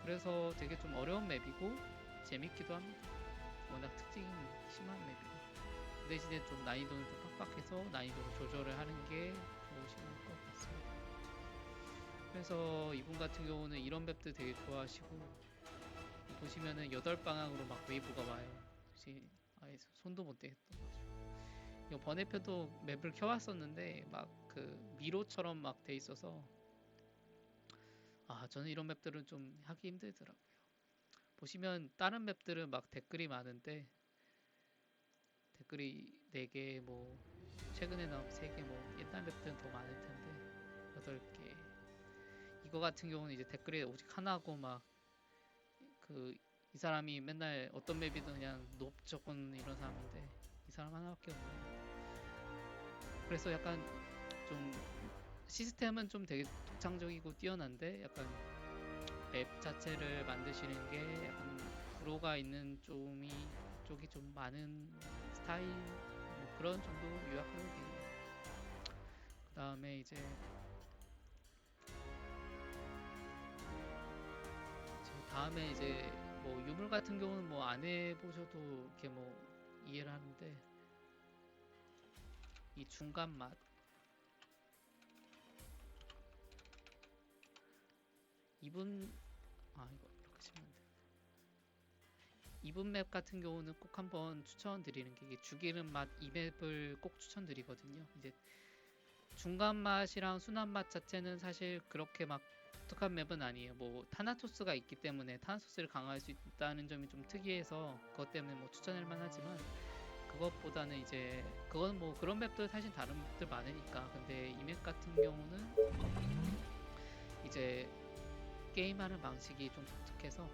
그래서 되게 좀 어려운 맵이고 재밌기도 합니다. 워낙 특징이 심한 맵이고. 그 대신에 좀 난이도는 좀 빡빡해서 난이도를 조절을 하는 게 좋으신 것 같습니다. 그래서 이분 같은 경우는 이런 맵들 되게 좋아하시고, 보시면은 8방향으로 막 웨이브가 와요. 혹시 아예 손도 못 대겠던 거죠. 이거 번외편도 맵을 켜왔었는데 막 그 미로처럼 막 돼 있어서, 저는 이런 맵들은 좀 하기 힘들더라고요. 보시면 다른 맵들은 막 댓글이 많은데, 댓글이 4개, 뭐 최근에 나온 3개, 뭐 옛날 맵들은 더 많을 텐데 8개. 이거 같은 경우는 이제 댓글이 오직 하나고, 막 그 이 사람이 맨날 어떤 맵이든 그냥 높적은 이런 사람인데, 이 사람 하나밖에 없네요. 그래서 약간 좀 시스템은 좀 되게 독창적이고 뛰어난데, 약간 맵 자체를 만드시는 게 약간 불호가 있는 쪽이 좀 많은 스타일, 뭐 그런 정도 요약해도. 그 다음에 이제 뭐 유물 같은 경우는 뭐 안 해보셔도 이렇게 뭐 이해를 하는데, 이 중간 맛, 이분 이거 이렇게 치면 안 돼. 이분 맵 같은 경우는 꼭 한번 추천드리는 게, 이게 죽이는 맛, 이 맵을 꼭 추천드리거든요. 이제 중간 맛이랑 순한 맛 자체는 사실 그렇게 막 독특한 맵은 아니에요. 뭐 타나토스가 있기 때문에 타나토스를 강화할 수 있다는 점이 좀 특이해서 그것 때문에 뭐 추천할 만하지만, 그것보다는 이제 그건 뭐 그런 맵들 사실 다른 맵들 많으니까. 근데 이 맵 같은 경우는 이제 게임하는 방식이 좀 독특해서,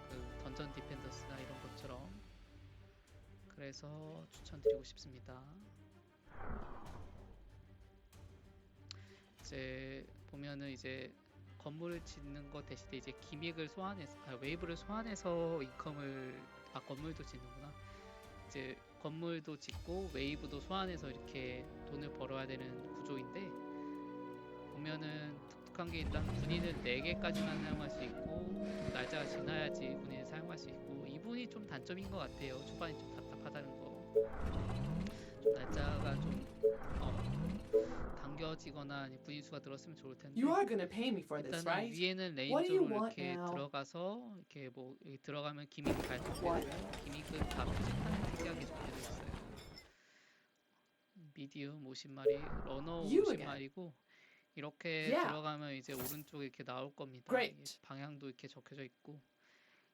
그 던전 디펜더스나 이런 것처럼, 그래서 추천드리고 싶습니다. 이제 보면은 이제 건물을 짓는 것 대신에 이제 기믹을 소환해서, 웨이브를 소환해서 인컴을, 건물도 짓는구나. 이제 건물도 짓고 웨이브도 소환해서 이렇게 돈을 벌어야 되는 구조인데, 보면은 독특한 게, 일단 군인을 4개까지만 사용할 수 있고, 좀 날짜가 지나야지 군인을 사용할 수 있고, 이분이 좀 단점인 것 같아요. 초반에 좀 답답하다는 거. 좀 날짜가 좀 당겨지거나 군인 수가 늘었으면 좋을 텐데, You are gonna pay me for this, 일단은 right? 위에는 What do you 레인저로 want 이렇게 now? 들어가서 이렇게 뭐 여기 들어가면 기믹이 What? 발동되고요. 기믹은 다 표지판에 특이하게 적혀져 있어요. 미디움 50마리, 러너 You again. 50마리고, 이렇게 Yeah. 들어가면 이제 오른쪽에 이렇게 나올 겁니다. Great. 방향도 이렇게 적혀져 있고,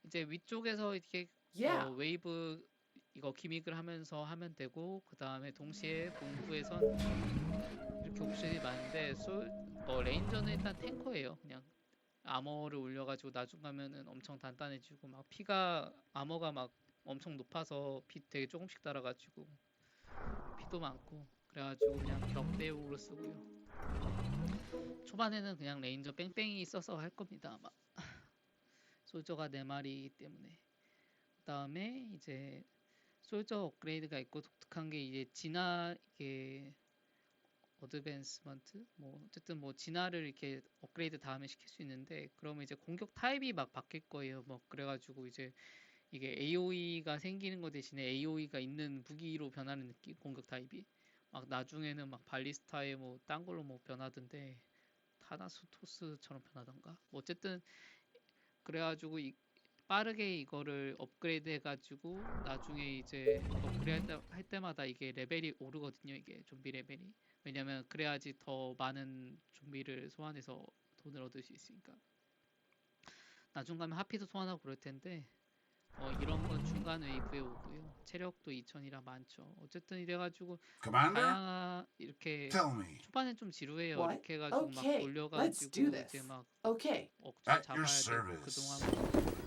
이제 위쪽에서 이렇게 Yeah. 웨이브 이거 기믹을 하면서 하면 되고, 그 다음에 동시에 본부에선 이렇게 옵션이 많은데, 레인저는 일단 탱커예요. 그냥 아머를 올려가지고 나중 가면은 엄청 단단해지고, 막 아머가 막 엄청 높아서 피 되게 조금씩 달아가지고 피도 많고, 그래가지고 그냥 격대용으로 쓰고요. 초반에는 그냥 레인저 뺑뺑이 써서 할 겁니다 아마. 솔저가 4마리이기 때문에. 그 다음에 이제 솔저 업그레이드가 있고, 독특한 게 이제 이게 어드밴스먼트 뭐 어쨌든 뭐 진화를 이렇게 업그레이드 다음에 시킬 수 있는데 그러면 이제 공격 타입이 막 바뀔 거예요. 뭐 그래가지고 이제 이게 AOE가 생기는 거 대신에 AOE가 있는 무기로 변하는 느낌? 공격 타입이 막 나중에는 막 발리스타에 뭐 딴 걸로 뭐 변하던데 타나스토스처럼 변하던가 뭐 어쨌든 그래가지고 빠르게 이거를 업그레이드 해가지고 나중에 이제 업그레이드 할 때마다 이게 레벨이 오르거든요. 이게 좀비 레벨이. 왜냐면 그래야지 더 많은 좀비를 소환해서 돈을 얻을 수 있으니까. 나중 가면 하피도 소환하고 그럴 텐데 이런 건 중간 웨이브에 오고요. 체력도 2000이라 많죠. 어쨌든 이래가지고 Commander, 다양한 이렇게 tell me, 초반엔 좀 지루해요. What? 이렇게 해가지고 막 Okay, let's do 돌려가지고 this. 이제 막 Okay, 억지로 at your 잡아야 되고 그동안 service.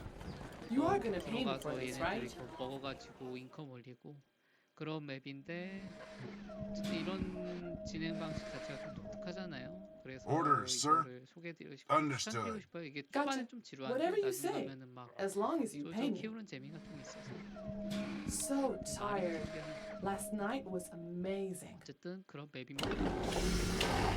you are gonna pay me for 들어가서 this, 얘네들 right? 이거 먹어가지고 인컴 올리고 그런 맵인데 어쨌든 이런 진행 방식 자체가 좀 독특하잖아요. 그래서 Order, sir. 이거를 소개해드리고 싶어요. Understood. 추천드리고 싶어요. 이게 Gotcha. 초반엔 좀 지루한데 Whatever you 나중 say. 가면은 막 As long as you 조조 pay me. 키우는 재미 같은 게 있어서 So 말이 tired. 되면 Last night was amazing. 어쨌든 그런 맵입니다.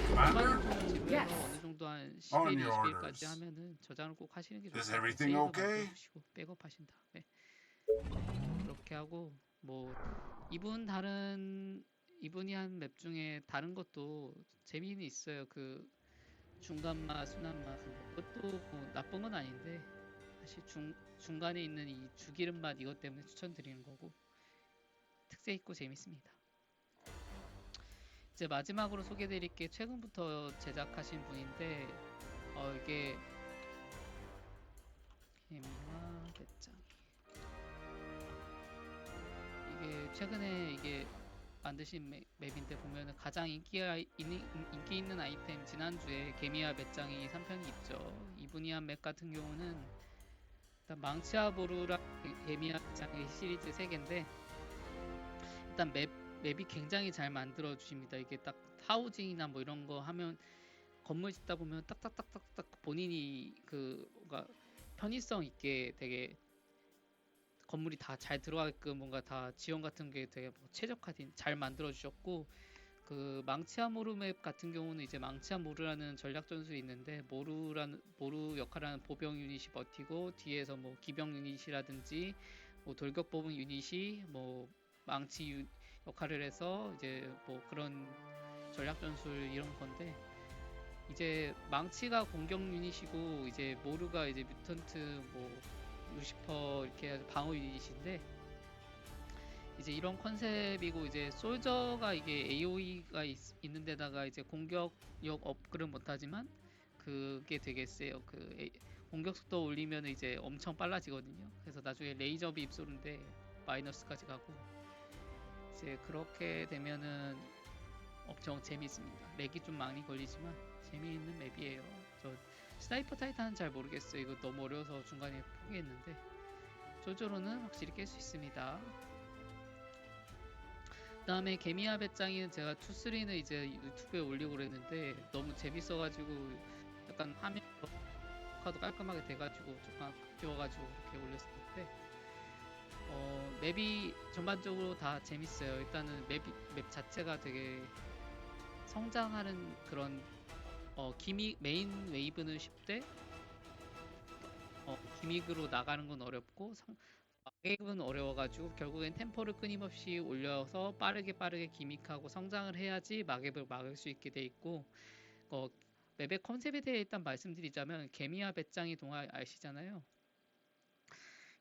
Commander, 초반엔 좀 지루해서 Yes. 어느 정도 한 On 10일, your 20일까지 orders. 하면은 저장을 꼭 하시는 게 좋을 Is 것 같아요. everything 세이브 okay? 만들어주시고 백업 하신 다음에 그렇게 하고 뭐 이분이 한 맵 중에 다른 것도 재미는 있어요. 그 중간맛, 순한맛 그것도 뭐 나쁜 건 아닌데 사실 중간에 있는 이 죽이는 맛 이것 때문에 추천드리는 거고 특색 있고 재밌습니다. 이제 마지막으로 소개드릴 게 최근부터 제작하신 분인데 이게 개미와 배짱 이게 최근에 이게 만드신 맵인데 보면은 가장 인기 있는 아이템 지난주에 개미와 배짱이 3편이 있죠. 이분이 한 맵 같은 경우는 일단 망치와 보루랑 개미와 배짱의 시리즈 3개인데 일단 맵이 굉장히 잘 만들어 주십니다. 이게 딱 하우징이나 뭐 이런 거 하면 건물 짓다 보면 딱딱딱딱딱 본인이 뭔가 편의성 있게 되게 건물이 다 잘 들어가게끔 뭔가 다 지원 같은 게 되게 뭐 최적화된 잘 만들어 주셨고 그 망치와 모루 맵 같은 경우는 이제 망치와 모루라는 전략 전술이 있는데 모루 역할을 하는 보병 유닛이 버티고 뒤에서 뭐 기병 유닛이라든지 뭐 돌격 보병 유닛이 뭐 망치 역할을 해서 이제 뭐 그런 전략 전술 이런 건데 이제 망치가 공격 유닛이고 이제 모루가 이제 뮤턴트 뭐 루시퍼 이렇게 해서 방어 유닛인데 이제 이런 컨셉이고 이제 솔저가 이게 AOE가 있는 데다가 이제 공격력 업글은 못하지만 그게 되게 세요. 공격 속도 올리면 이제 엄청 빨라지거든요. 그래서 나중에 레이저 빔 쏘는데 마이너스까지 가고 이제 그렇게 되면은 엄청 재밌습니다. 렉이 좀 많이 걸리지만 재미있는 맵이에요. 저 스나이퍼 타이탄은 잘 모르겠어요. 이거 너무 어려워서 중간에 포기했는데 조조로는 확실히 깰 수 있습니다. 그 다음에 개미와 배짱이는 제가 2, 3는 이제 유튜브에 올리고 그랬는데 너무 재밌어가지고 약간 화면 녹화도 깔끔하게 돼가지고 조금 바뀌어가지고 그렇게 올렸었는데 맵이 전반적으로 다 재밌어요. 일단은 맵 자체가 되게 성장하는 그런 메인 웨이브는 쉽대 기믹으로 나가는 건 어렵고 마객은 어려워가지고 결국엔 템포를 끊임없이 올려서 빠르게 기믹하고 성장을 해야지 마객을 막을 수 있게 돼 있고 맵의 컨셉에 대해 일단 말씀드리자면 개미와 배짱이 동화 아시잖아요.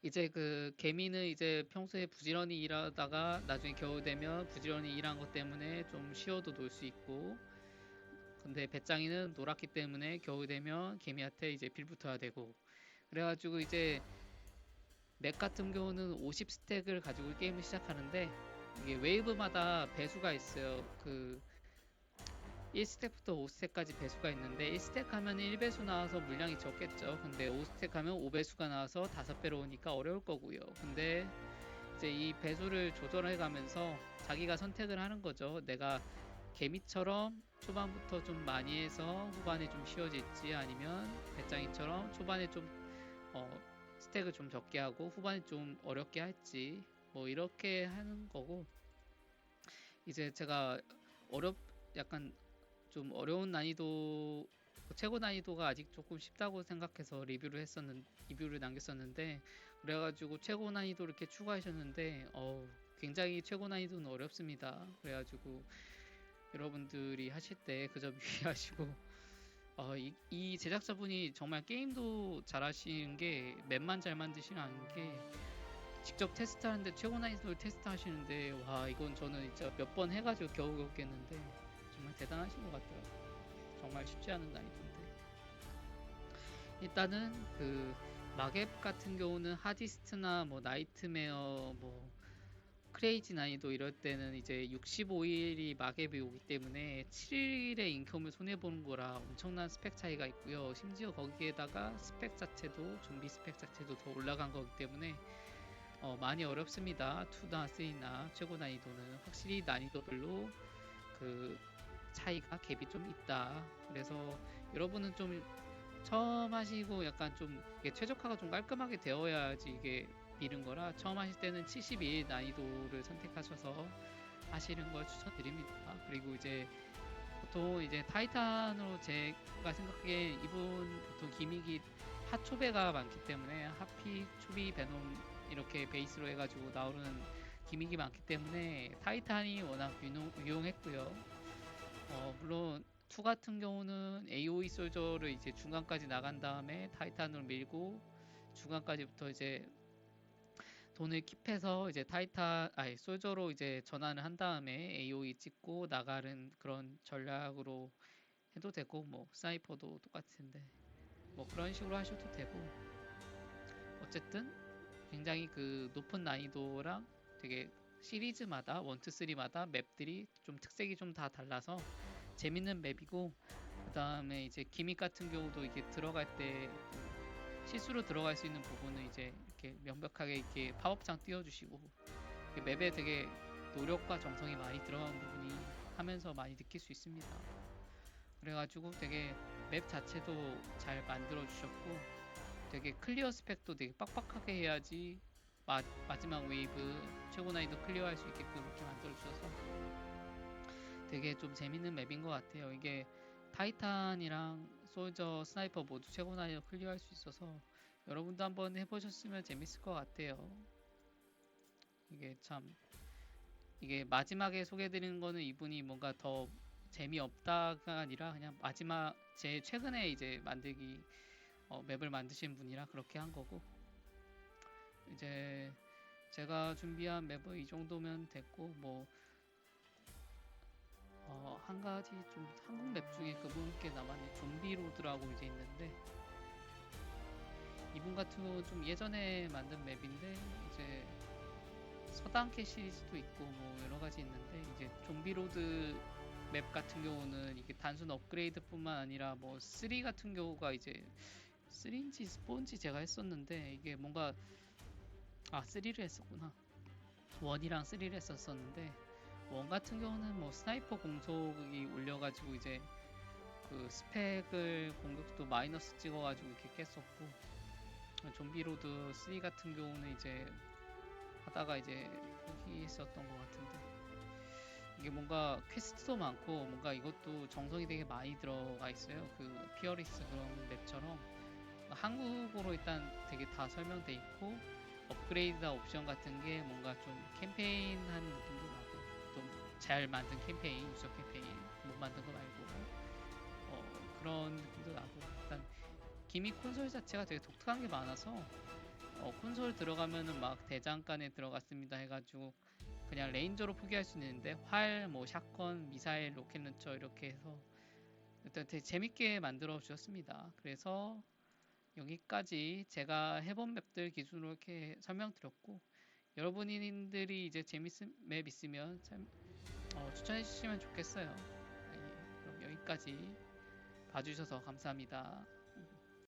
이제 그 개미는 이제 평소에 부지런히 일하다가 나중에 겨울 되면 부지런히 일한 것 때문에 좀 쉬어도 놀 수 있고 근데 배짱이는 놀았기 때문에 겨울 되면 개미한테 이제 빌붙어야 되고 그래가지고 이제 맵 같은 경우는 50스택을 가지고 게임을 시작하는데 이게 웨이브마다 배수가 있어요. 1스택부터 5스택까지 배수가 있는데 1스택 하면 1배수 나와서 물량이 적겠죠. 근데 5스택 하면 5배수가 나와서 5배로 오니까 어려울 거고요. 근데 이제 이 배수를 조절해 가면서 자기가 선택을 하는 거죠. 내가 개미처럼 초반부터 좀 많이 해서 후반에 좀 쉬워질지 아니면 배짱이처럼 초반에 좀 스택을 좀 적게 하고 후반에 좀 어렵게 할지 뭐 이렇게 하는 거고 이제 제가 약간 좀 어려운 난이도, 최고 난이도가 아직 조금 쉽다고 생각해서 리뷰를 남겼었는데, 그래가지고 최고 난이도 이렇게 추가하셨는데 굉장히 최고 난이도는 어렵습니다. 그래가지고 여러분들이 하실 때 그 점 유의하시고, 이 제작자분이 정말 게임도 잘하시는 게 맵만 잘 만드시는 게, 직접 테스트하는데 최고 난이도를 테스트하시는데, 와 이건 저는 진짜 몇 번 해가지고 겨우 깼는데 정말 대단하신 것 같더라고요. 정말 쉽지 않은 난이도인데, 일단은 그 마갭 같은 경우는 하디스트나 뭐 나이트메어, 뭐 크레이지 난이도 이럴 때는 이제 65일이 마갭이 오기 때문에 7일의 인컴을 손해보는 거라 엄청난 스펙 차이가 있고요. 심지어 거기에다가 스펙 자체도, 좀비 스펙 자체도 더 올라간 거기 때문에 많이 어렵습니다. 2나 3나 최고 난이도는 확실히 난이도별로 그 차이가 갭이 좀 있다. 그래서 여러분은 좀 처음 하시고 약간 좀 이게 최적화가 좀 깔끔하게 되어야지 이게 미는 거라, 처음 하실 때는 71 난이도를 선택하셔서 하시는 걸 추천드립니다. 그리고 이제 보통 이제 타이탄으로 제가 생각하기에 이분 보통 기믹이 핫초배가 많기 때문에 하피, 초비, 베놈 이렇게 베이스로 해가지고 나오는 기믹이 많기 때문에 타이탄이 워낙 유용했고요. 물론 2 같은 경우는 AOE 솔저를 이제 중간까지 나간 다음에 타이탄으로 밀고, 중간까지부터 이제 돈을 킵해서 이제 솔저로 이제 전환을 한 다음에 AOE 찍고 나가는 그런 전략으로 해도 되고, 뭐 사이퍼도 똑같은데 뭐 그런 식으로 하셔도 되고, 어쨌든 굉장히 그 높은 난이도랑 되게 시리즈마다 1, 2, 3마다 맵들이 좀 특색이 좀 다 달라서 재밌는 맵이고, 그 다음에 이제 기믹 같은 경우도 이게 들어갈 때 실수로 들어갈 수 있는 부분은 이제 이렇게 명백하게 이렇게 팝업창 띄워주시고, 맵에 되게 노력과 정성이 많이 들어간 부분이 하면서 많이 느낄 수 있습니다. 그래가지고 되게 맵 자체도 잘 만들어 주셨고, 되게 클리어 스펙도 되게 빡빡하게 해야지 마지막 웨이브 최고 난이도 클리어할 수 있게끔 이렇게 만들어 주셔서 되게 좀 재밌는 맵인 것 같아요. 이게 타이탄이랑 솔저, 스나이퍼 모두 최고 난이도 클리어할 수 있어서 여러분도 한번 해보셨으면 재밌을 것 같아요. 이게 참, 이게 마지막에 소개해드리는 거는 이분이 뭔가 더 재미없다가 아니라 그냥 마지막 제 최근에 이제 만들기 맵을 만드신 분이라 그렇게 한 거고, 이제 제가 준비한 맵은 이 정도면 됐고, 뭐 한 가지 좀 한국 맵 중에 그분께 남았는 좀비 로드라고 이제 있는데, 이분 같은 경우는 좀 예전에 만든 맵인데 이제 서당캐 시리즈도 있고 뭐 여러 가지 있는데, 이제 좀비 로드 맵 같은 경우는 이게 단순 업그레이드뿐만 아니라 뭐 3 같은 경우가 이제 3인지 4인지 제가 했었는데, 이게 뭔가 3를 했었구나. 1이랑 3를 했었었는데, 1 같은 경우는 뭐 스나이퍼 공속이 올려가지고 이제 그 스펙을 공격도 마이너스 찍어가지고 이렇게 깼었고, 좀비 로드 3 같은 경우는 이제 하다가 이제 포기했었던 것 같은데, 이게 뭔가 퀘스트도 많고 뭔가 이것도 정성이 되게 많이 들어가 있어요. 그 피어리스 그런 맵처럼 한국어로 일단 되게 다 설명돼 있고, 업그레이드나 옵션 같은 게 뭔가 좀 캠페인한 느낌도 나고, 좀 잘 만든 캠페인, 유저 캠페인 못 만든 거 말고 그런 느낌도 나고, 일단 기믹 콘솔 자체가 되게 독특한 게 많아서 콘솔 들어가면은 막 대장간에 들어갔습니다 해가지고 그냥 레인저로 포기할 수 있는데, 활, 뭐 샷건, 미사일, 로켓 런처 이렇게 해서 일단 되게 재밌게 만들어 주셨습니다. 그래서 여기까지 제가 해본 맵들 기준으로 이렇게 설명드렸고, 여러분들이 이제 재밌는 맵 있으면 추천해 주시면 좋겠어요. 예, 그럼 여기까지 봐주셔서 감사합니다.